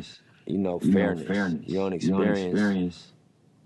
fairness. You don't experience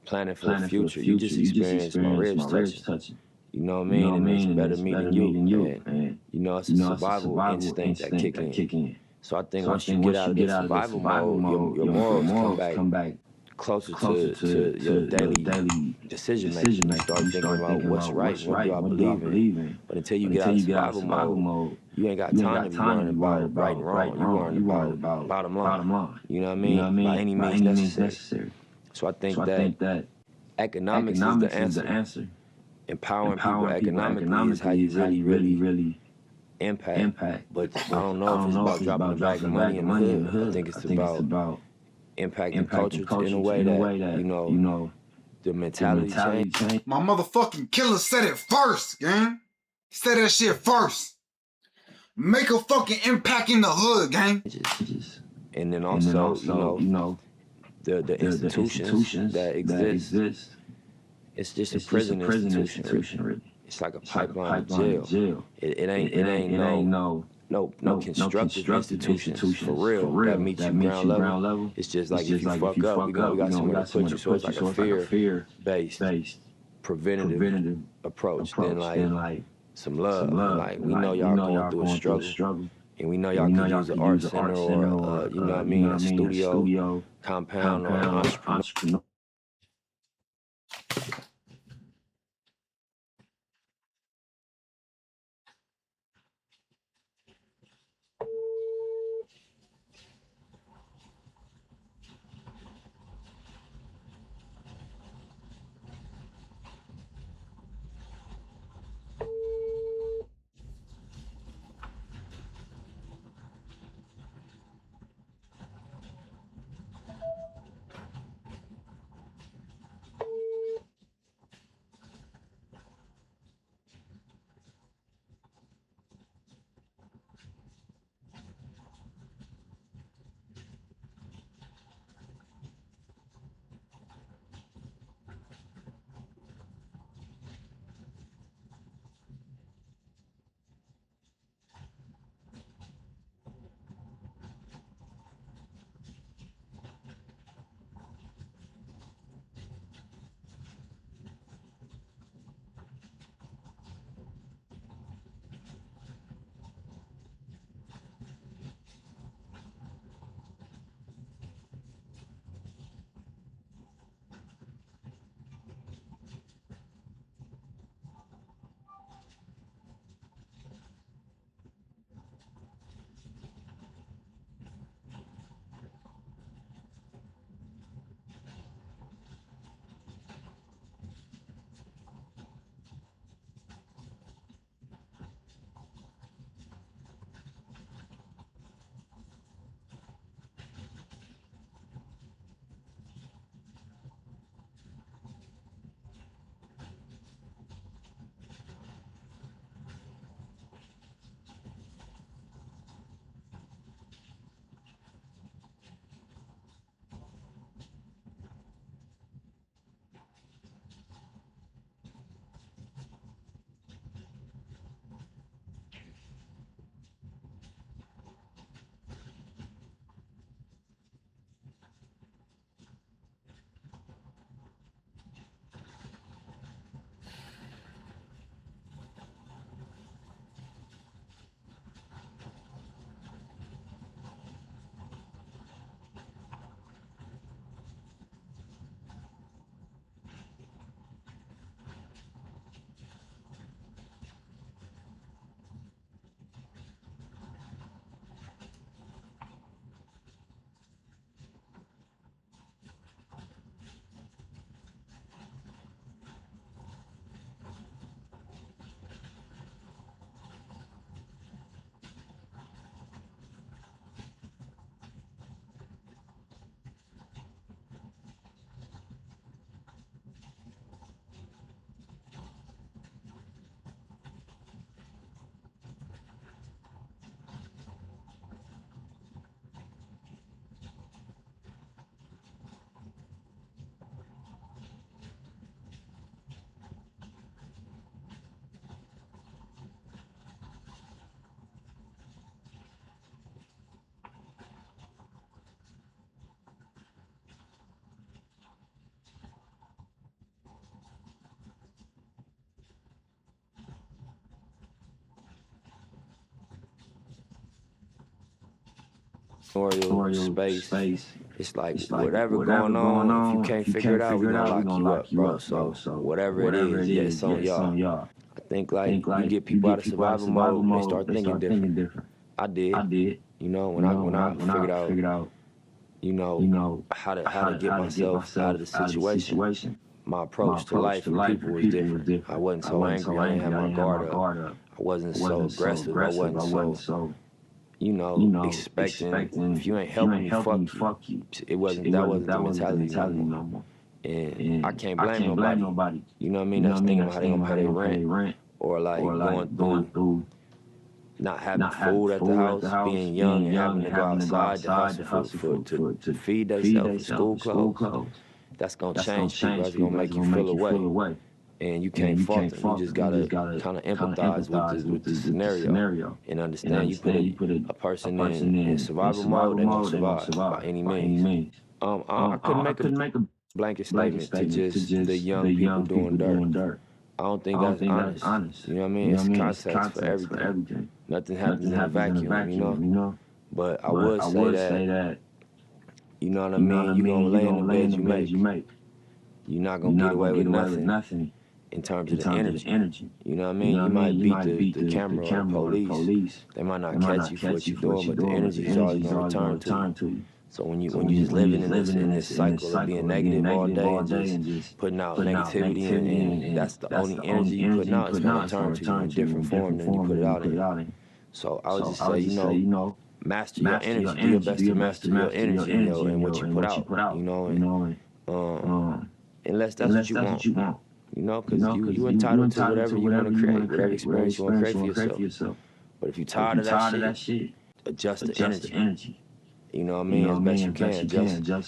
planning for the future. You just experience my ribs touching. You know what I mean? And it's better me than you. And it's a survival instinct that kick in. So I think once you get out of the survival mode, your morals come back closer to your daily decision making. You start thinking about what's right, what do I believe in. But until you get out of survival mode, you ain't got time to be worrying about right and wrong. You worrying about bottom line. You know what I mean? By any means necessary. So I think that economics is the answer. Empowering people economically is how you really impact. But I don't know if it's about dropping a bag of money in the hood. I think it's about impacting culture in a way that, the mentality change. My motherfucking killer said it first, gang. He said that shit first. Make a fucking impact in the hood, gang. And then also, the institutions that exist. It's just a prison institution, really. It's like a pipeline jail. It ain't no constructive institutions for real that meet you ground level. It's just like if you fuck up, we got somewhere to put you. So it's like a fear-based, preventative approach. Then like some love. Like we know y'all going through a struggle. And we know y'all can use an art center or a studio, compound, or an entrepreneur. entrepreneurial space, it's like whatever going on, if you can't figure it out, we're gonna lock you up, bro. So whatever it is, yeah, it's on y'all. I think like you get people out of survival mode, they start thinking different. I did, you know, when I figured out, you know, how to get myself out of the situation. My approach to life and people was different. I wasn't so angry. I didn't have my guard up. I wasn't so aggressive. I wasn't so, you know, expecting if you ain't helping me, fuck you. That wasn't the mentality no more. And I can't blame nobody. You know what I mean? That's thinking about how they gonna pay their rent, or like going through not having food at the house, being young and having to go outside to hustle to feed themselves, for school clothes. That's gonna change people. That's gonna make you feel away. And you can't fault them. You just gotta kind of empathize with the scenario and understand. You put a person in survival mode, they won't survive by any means. I couldn't make a blanket statement to just the young people doing dirt. I don't think that's honest. You know what I mean? It's context for everything. Nothing happens in a vacuum, you know? But I would say that, you know what I mean? You're gonna lay in the bed you make. You're not gonna get away with nothing in terms of the energy. You know what I mean? You might beat the camera or police. They might not catch you for what you're doing, but the energy is always gonna return to you. So when you just living in this cycle of being negative all day and just putting out negativity and that's the only energy you putting out, it's gonna return to you in different form than you put it out in. So I would just say, you know, master your energy. Do your best to master your energy, you know, and what you put out, you know, and unless that's what you want. You know, because you entitled to whatever you want to create, whatever experience you want to create for yourself. But if you're tired of that shit, adjust the energy. You know what I mean? As best you can.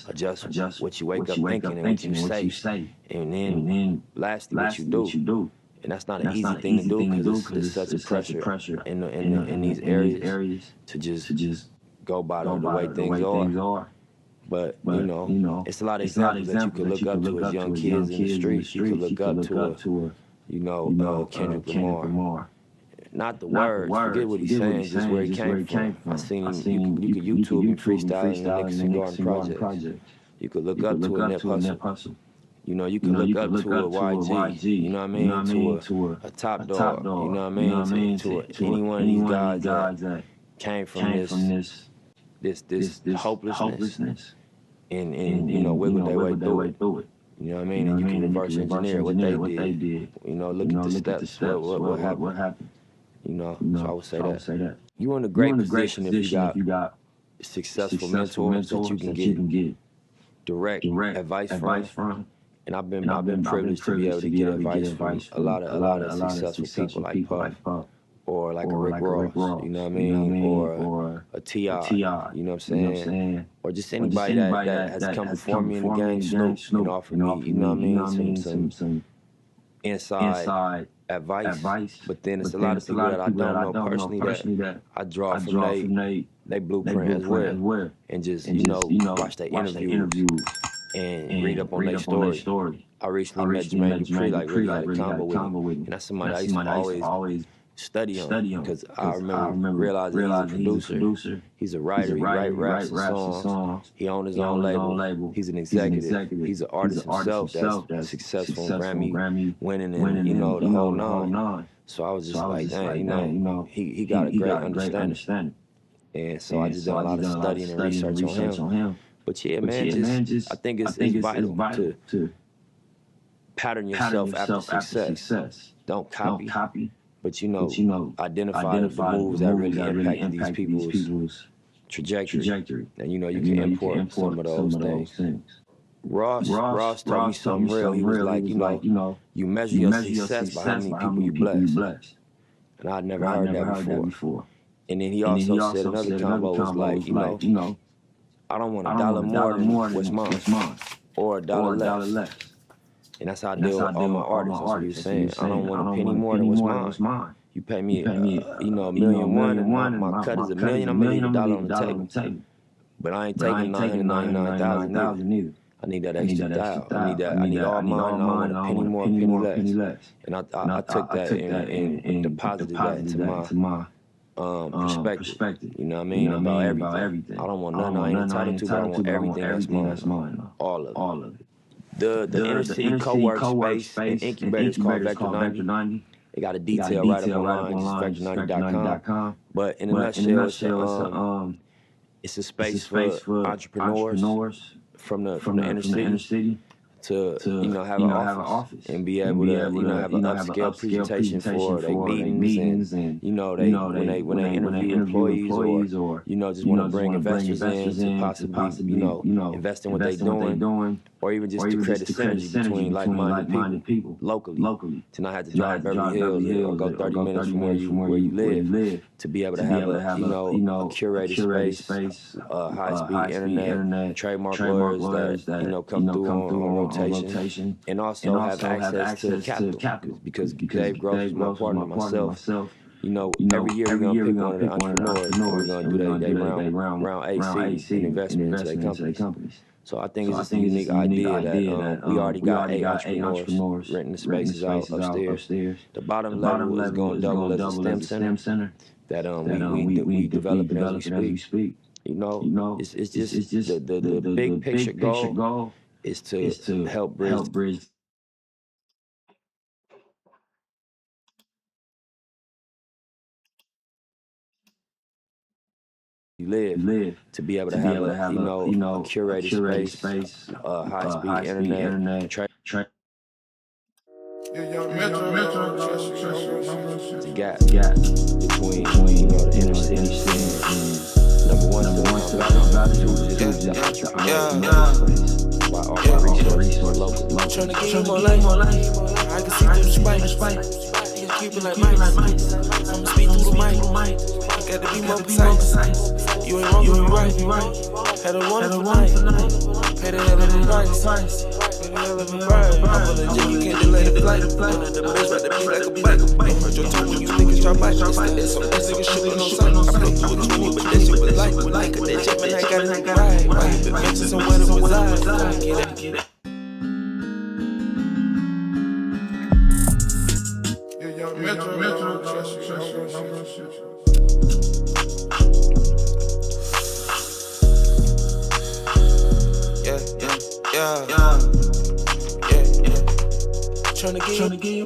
Adjust what you wake up thinking and what you say. And then lastly, what you do. And that's not an easy thing to do because there's such a pressure in these areas to just go by the way things are. But, you know, it's a lot of examples that you could look up to as young kids in the streets. You could look up to you know, Kendrick Lamar. Not the words, forget what he's saying, just where he came from. I seen him, you could YouTube him freestyling in the Nicholson Garden Project. You could look up to a Nip Hustle. You know, you could look up to a YG, you know what I mean, to a Top Dog, you know what I mean, to any one of these guys that came from this hopelessness and you know, wiggled their way through it. You know what I mean? And you can reverse engineer what they did. You know, look at the steps, what happened. You know, so I would say that. You're in a great position if you got successful mentors that you can get direct advice from. And I've been privileged to be able to get advice from a lot of successful people like Puff, or like a Rick Ross, you know what I mean, or a T.I., you know what I'm saying, or just anybody that has come before me in the game, Snoop, and offered me, you know what I mean, some inside advice. But then it's a lot of people that I don't know personally that I draw from they blueprint as well, and just you know watch their interviews and read up on their story. I recently met Jermaine Dupri, like really had a combo with him, and that's somebody I used to always study him because I remember realizing he's a producer. He's a writer. He writes raps and songs. He owns his own label. He's an executive. He's an artist himself that's successful and Grammy winning and you know the whole nine. So I was just like, dang, you know, he got a great understanding. And so I just done a lot of studying and research on him. But yeah, man, just I think it's vital to pattern yourself after success. Don't copy. But you know, identify the moves that really impact these people's trajectory. And you know, you can import some of those things. Ross told me something real. He was like, you know, you measure your success by how many people you bless. And I'd never heard that before. And then he also said another combo was like, you know, I don't want $1 more than what's mine, or $1 less. And that's how I deal with all my artists. That's what he was saying. I don't want a penny more than what's mine. You pay me, you know, $1 million, and my cut is $1 million. I'm gonna leave $1 on the table. But I ain't taking 999,000 either. I need that extra $1,000. I need all mine. I don't want a penny more, penny less. And I took that and deposited that into perspective. You know what I mean? About everything. I don't want nothing I ain't entitled to, but I want everything that's mine. All of it. The inner city co-work space and incubators called Vector 90. They got a detail right up online, just vector90.com. But in a nutshell, it's a space for entrepreneurs from the inner city to have an office and be able to have an upscale presentation for their meetings and when they interview employees or just want to bring investors in to possibly invest in what they're doing, or even just to create a synergy between like-minded people locally, to not have to drive Beverly Hills or go 30 minutes from where you live, to be able to have a curated space, high-speed internet, trademark lawyers that come through on rotation, and also have access to capital, because Dave Gross is my partner, myself. Every year we're going to pick one of the entrepreneurs, and we're going to do their round AC and investment into their companies. So I think it's a unique idea that we already got 8 entrepreneurs renting the spaces out upstairs. The bottom level is going to double as a STEM center that we developing as we speak. It's just the big picture goal is to help bridge you live, to be able to have a curated space, high-speed internet, the gap between the inner city and number one, resource local. Trying to get you more life. I can see through the spikes. Niggas creeping like mice. I'ma speed through the mic. You gotta be more precise. You ain't wrong, you ain't right. Had a wonderful night. Pay the hell of the price. Pay the hell of the price. I'm on the jet, you can't delay the flight. One of the best, right to be like a bike. Don't hurt your tongue when you niggas try bite. It's so this nigga shooting on sight. I play through with 20, but that shit was light. When I cut that jet, man, I got it right. Why you been mentioned somewhere to reside? Get it. Yeah. Tryna get you.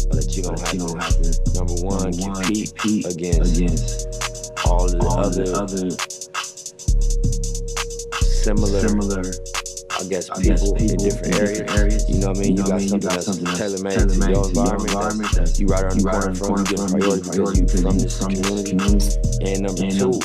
That you don't have to, number one, compete against all the other similar, I guess, people in different areas. You know what I mean? You got something that's tailor-made to your environment that you right around the corner from, you get priority because you from this community. And number two,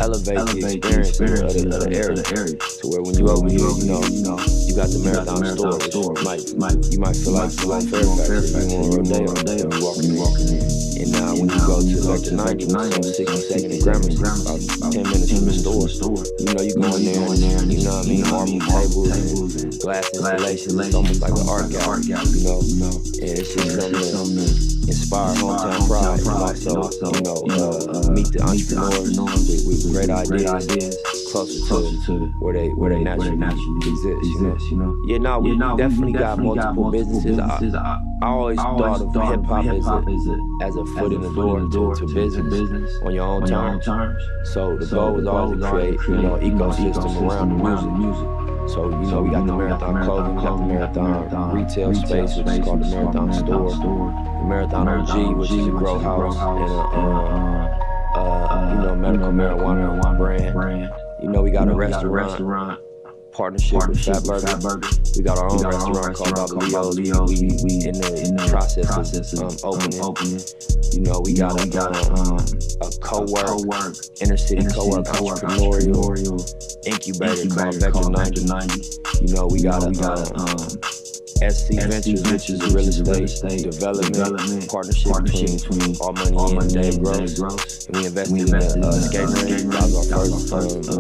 elevate the experience of the area to where when you over here, you got the Marathon store, which you might feel like you on Fairfax, or you on Rodeo, and you walking in. And now when you go to Vector 90, which is on 62nd and Gramercy, about 10 minutes from the store, you go in there, and, what I mean, marble tables and glass installations. It's almost like an art gallery, and it's just something to inspire hometown pride, and also, meet the entrepreneurs with great ideas closer to where they naturally exist. We definitely got multiple businesses. I always thought of hip hop as a foot in the door to business on your own terms. So the goal was always to create ecosystem around the music. So we got the Marathon clothing, we got the Marathon retail space, which is called the Marathon store, the Marathon OG, which is a grow house, and a medical marijuana brand. We got a restaurant partnership with Fat Burger. We got our own restaurant called Baba Leo's. We in the process of opening. We got a co-work, inner city co-work entrepreneurial incubator called Vector 90. We got a SC Ventures, which is a real estate development partnership between All Money and Dave Gross. And we invested in a skate rink. That was our first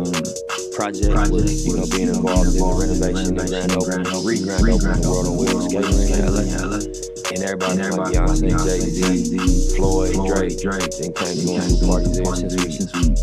project, with being involved in the renovation and grand opening of the World on Wheels skate rink in LA. And everybody like Beyonce, Jay-Z, Floyd, Drake, and came to parties there since we